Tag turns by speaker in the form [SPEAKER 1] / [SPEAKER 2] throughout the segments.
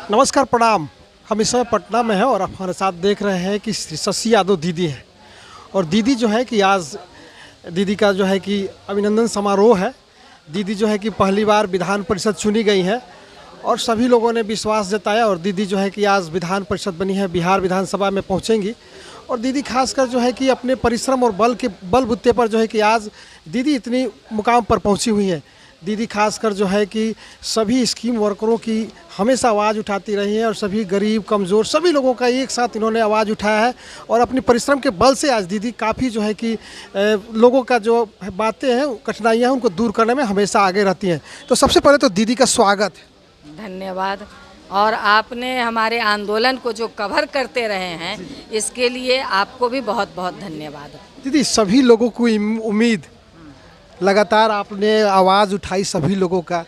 [SPEAKER 1] नमस्कार, प्रणाम। हम इस समय पटना में हैं और आप हमारे साथ देख रहे हैं कि श्री शशि यादव दीदी हैं। और दीदी जो है कि आज दीदी का जो है कि अभिनंदन समारोह है। दीदी जो है कि पहली बार विधान परिषद चुनी गई है और सभी लोगों ने विश्वास जताया और दीदी जो है कि आज विधान परिषद बनी है, बिहार विधानसभा में पहुंचेंगी। और दीदी खासकर जो है कि अपने परिश्रम और बल के बलबूते पर जो है कि आज दीदी इतनी मुकाम पर पहुंची हुई है। दीदी खासकर जो है कि सभी स्कीम वर्करों की हमेशा आवाज़ उठाती रही है और सभी गरीब कमज़ोर सभी लोगों का एक साथ इन्होंने आवाज़ उठाया है। और अपनी परिश्रम के बल से आज दीदी काफ़ी जो है कि लोगों का जो बातें हैं, कठिनाइयाँ हैं, उनको दूर करने में हमेशा आगे रहती हैं। तो सबसे पहले तो दीदी का स्वागत है।
[SPEAKER 2] धन्यवाद। और आपने हमारे आंदोलन को जो कवर करते रहे हैं, इसके लिए आपको भी बहुत बहुत धन्यवाद।
[SPEAKER 1] दीदी सभी लोगों को उम्मीद, लगातार आपने आवाज़ उठाई सभी लोगों का,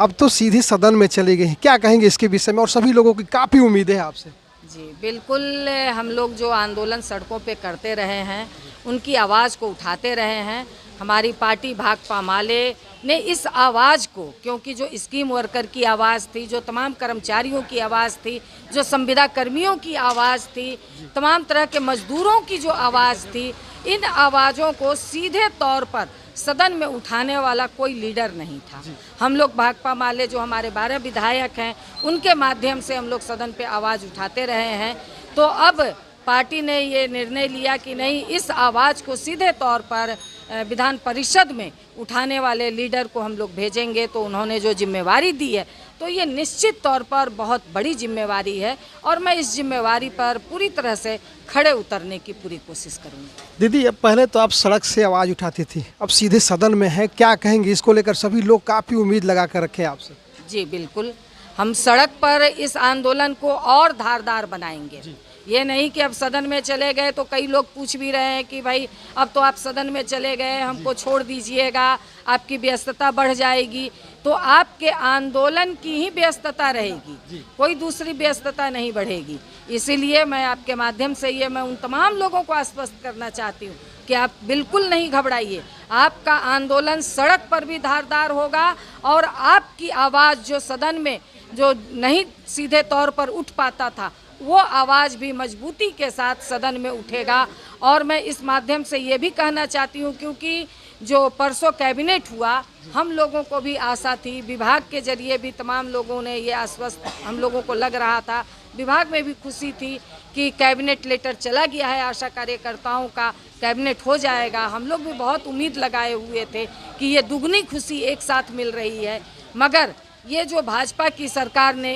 [SPEAKER 1] अब तो सीधे सदन में चले गए हैं, क्या कहेंगे इसके विषय में? और सभी लोगों की काफ़ी उम्मीद है आपसे।
[SPEAKER 2] जी बिल्कुल, हम लोग जो आंदोलन सड़कों पे करते रहे हैं, उनकी आवाज़ को उठाते रहे हैं। हमारी पार्टी भाकपा माले ने इस आवाज़ को, क्योंकि जो स्कीम वर्कर की आवाज़ थी, जो तमाम कर्मचारियों की आवाज़ थी, जो संविदा कर्मियों की आवाज़ थी, तमाम तरह के मजदूरों की जो आवाज़ थी, इन आवाज़ों को सीधे तौर पर सदन में उठाने वाला कोई लीडर नहीं था। हम लोग भाकपा माले जो हमारे 12 विधायक हैं, उनके माध्यम से हम लोग सदन पे आवाज़ उठाते रहे हैं। तो अब पार्टी ने ये निर्णय लिया कि नहीं, इस आवाज़ को सीधे तौर पर विधान परिषद में उठाने वाले लीडर को हम लोग भेजेंगे। तो उन्होंने जो जिम्मेवारी दी है, तो ये निश्चित तौर पर बहुत बड़ी जिम्मेवारी है और मैं इस जिम्मेवारी पर पूरी तरह से खड़े उतरने की पूरी कोशिश करूँगी।
[SPEAKER 1] दीदी अब पहले तो आप सड़क से आवाज़ उठाती थी, अब सीधे सदन में है, क्या कहेंगे इसको लेकर? सभी लोग काफ़ी उम्मीद लगा कर रखे हैं आपसे।
[SPEAKER 2] जी बिल्कुल, हम सड़क पर इस आंदोलन को और धारदार बनाएंगे। ये नहीं कि अब सदन में चले गए, तो कई लोग पूछ भी रहे हैं कि भाई अब तो आप सदन में चले गए, हमको छोड़ दीजिएगा, आपकी व्यस्तता बढ़ जाएगी। तो आपके आंदोलन की ही व्यस्तता रहेगी, कोई दूसरी व्यस्तता नहीं बढ़ेगी। इसीलिए मैं आपके माध्यम से ये मैं उन तमाम लोगों को आश्वस्त करना चाहती हूँ कि आप बिल्कुल नहीं घबराइए। आपका आंदोलन सड़क पर भी धारदार होगा और आपकी आवाज़ जो सदन में जो नहीं सीधे तौर पर उठ पाता था, वो आवाज़ भी मजबूती के साथ सदन में उठेगा। और मैं इस माध्यम से ये भी कहना चाहती हूँ, क्योंकि जो परसों कैबिनेट हुआ, हम लोगों को भी आशा थी, विभाग के जरिए भी तमाम लोगों ने ये आश्वस्त, हम लोगों को लग रहा था, विभाग में भी खुशी थी कि कैबिनेट लेटर चला गया है, आशा कार्यकर्ताओं का कैबिनेट हो जाएगा। हम लोग भी बहुत उम्मीद लगाए हुए थे कि ये दुगनी खुशी एक साथ मिल रही है। मगर ये जो भाजपा की सरकार ने,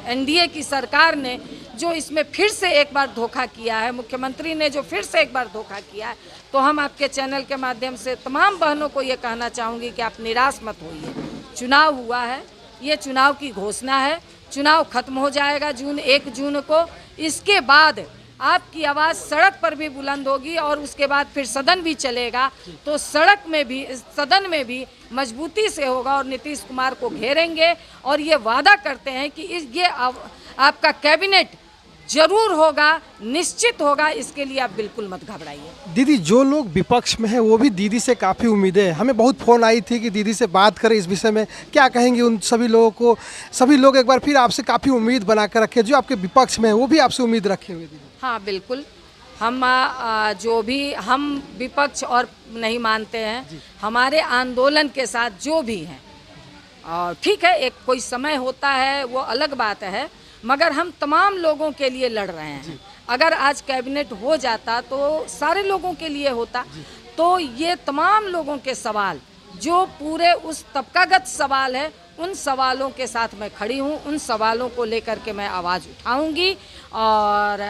[SPEAKER 2] एनडीए की सरकार ने जो इसमें फिर से एक बार धोखा किया है, मुख्यमंत्री ने जो फिर से एक बार धोखा किया है, तो हम आपके चैनल के माध्यम से तमाम बहनों को ये कहना चाहूँगी कि आप निराश मत होइए। चुनाव हुआ है, ये चुनाव की घोषणा है, चुनाव खत्म हो जाएगा 1 जून को। इसके बाद आपकी आवाज़ सड़क पर भी बुलंद होगी और उसके बाद फिर सदन भी चलेगा। तो सड़क में भी, सदन में भी मजबूती से होगा और नीतीश कुमार को घेरेंगे और ये वादा करते हैं कि ये आपका कैबिनेट जरूर होगा, निश्चित होगा। इसके लिए आप बिल्कुल मत घबराइए।
[SPEAKER 1] दीदी जो लोग विपक्ष में हैं वो भी दीदी से काफ़ी उम्मीदें हैं, हमें बहुत फ़ोन आई थी कि दीदी से बात करें इस विषय में, क्या कहेंगे उन सभी लोगों को? सभी लोग एक बार फिर आपसे काफ़ी उम्मीद बना कर रखे, जो आपके विपक्ष में है वो भी आपसे उम्मीद रखे हुए। दीदी
[SPEAKER 2] हाँ बिल्कुल, हम जो भी हम विपक्ष और नहीं मानते हैं, हमारे आंदोलन के साथ जो भी हैं, और ठीक है एक कोई समय होता है वो अलग बात है, मगर हम तमाम लोगों के लिए लड़ रहे हैं। अगर आज कैबिनेट हो जाता तो सारे लोगों के लिए होता। तो ये तमाम लोगों के सवाल जो पूरे उस तबकागत सवाल है, उन सवालों के साथ मैं खड़ी हूँ, उन सवालों को लेकर के मैं आवाज़ उठाऊंगी। और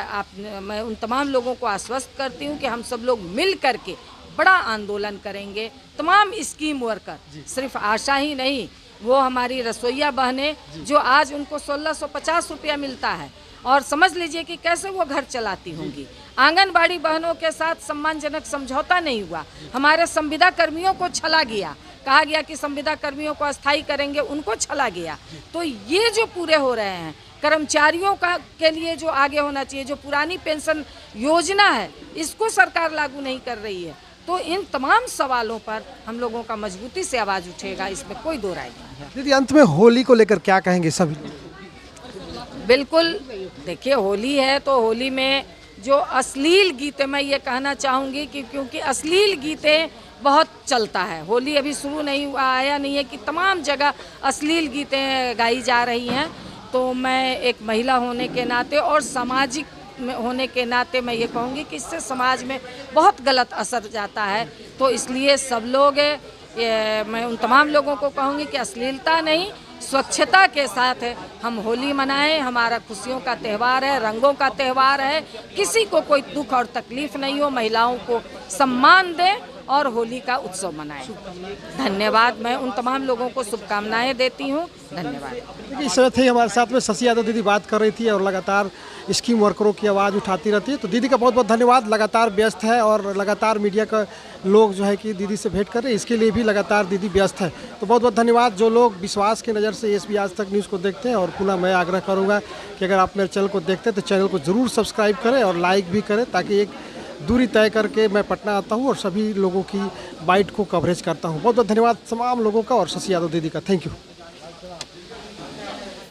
[SPEAKER 2] मैं उन तमाम लोगों को आश्वस्त करती हूँ कि हम सब लोग मिल करके बड़ा आंदोलन करेंगे। तमाम स्कीम वर्कर, सिर्फ आशा ही नहीं, वो हमारी रसोइया बहनें जो आज उनको 1650 रुपया मिलता है, और समझ लीजिए कि कैसे वो घर चलाती होंगी। आंगनबाड़ी बहनों के साथ सम्मानजनक समझौता नहीं हुआ, हमारे संविदा कर्मियों को छला गया, कहा गया कि संविदा कर्मियों को अस्थायी करेंगे, उनको छला गया। तो ये जो पूरे हो रहे हैं, कर्मचारियों का के लिए जो आगे होना चाहिए, जो पुरानी पेंशन योजना है, इसको सरकार लागू नहीं कर रही है। तो इन तमाम सवालों पर हम लोगों का मजबूती से आवाज़ उठेगा, इसमें कोई दो राय नहीं है।
[SPEAKER 1] दीदी अंत में होली को लेकर क्या कहेंगे सभी?
[SPEAKER 2] बिल्कुल। देखिए होली है तो होली में जो अश्लील गीतें, मैं ये कहना चाहूँगी कि क्योंकि अश्लील गीतें बहुत चलता है, होली अभी शुरू नहीं हुआ, आया नहीं है कि तमाम जगह अश्लील गीतें गाई जा रही हैं। तो मैं एक महिला होने के नाते और सामाजिक होने के नाते मैं ये कहूँगी कि इससे समाज में बहुत गलत असर जाता है। तो इसलिए सब लोग मैं उन तमाम लोगों को कहूँगी कि अश्लीलता नहीं, स्वच्छता के साथ हम होली मनाएं। हमारा खुशियों का त्यौहार है, रंगों का त्यौहार है। किसी को कोई दुख और तकलीफ नहीं हो, महिलाओं को सम्मान दें और होली का उत्सव मनाएं। धन्यवाद। मैं उन तमाम लोगों को शुभकामनाएं देती हूँ। धन्यवाद।
[SPEAKER 1] देखिए इस समय थे हमारे साथ में शशि यादव दीदी बात कर रही थी और लगातार स्कीम वर्करों की आवाज़ उठाती रहती है। तो दीदी का बहुत बहुत धन्यवाद। लगातार व्यस्त है और लगातार मीडिया का लोग जो है कि दीदी से भेंट कर रहे हैं, इसके लिए भी लगातार दीदी व्यस्त है। तो बहुत बहुत धन्यवाद। जो लोग विश्वास की नज़र से एसबी आज तक न्यूज़ को देखते हैं, और पुनः मैं आग्रह करूँगा कि अगर आप मेरे चैनल को देखते हैं तो चैनल को ज़रूर सब्सक्राइब करें और लाइक भी करें, ताकि एक दूरी तय करके मैं पटना आता हूँ और सभी लोगों की बाइट को कवरेज करता हूँ। बहुत बहुत धन्यवाद तमाम लोगों का और शशि यादव दीदी का। Thank you.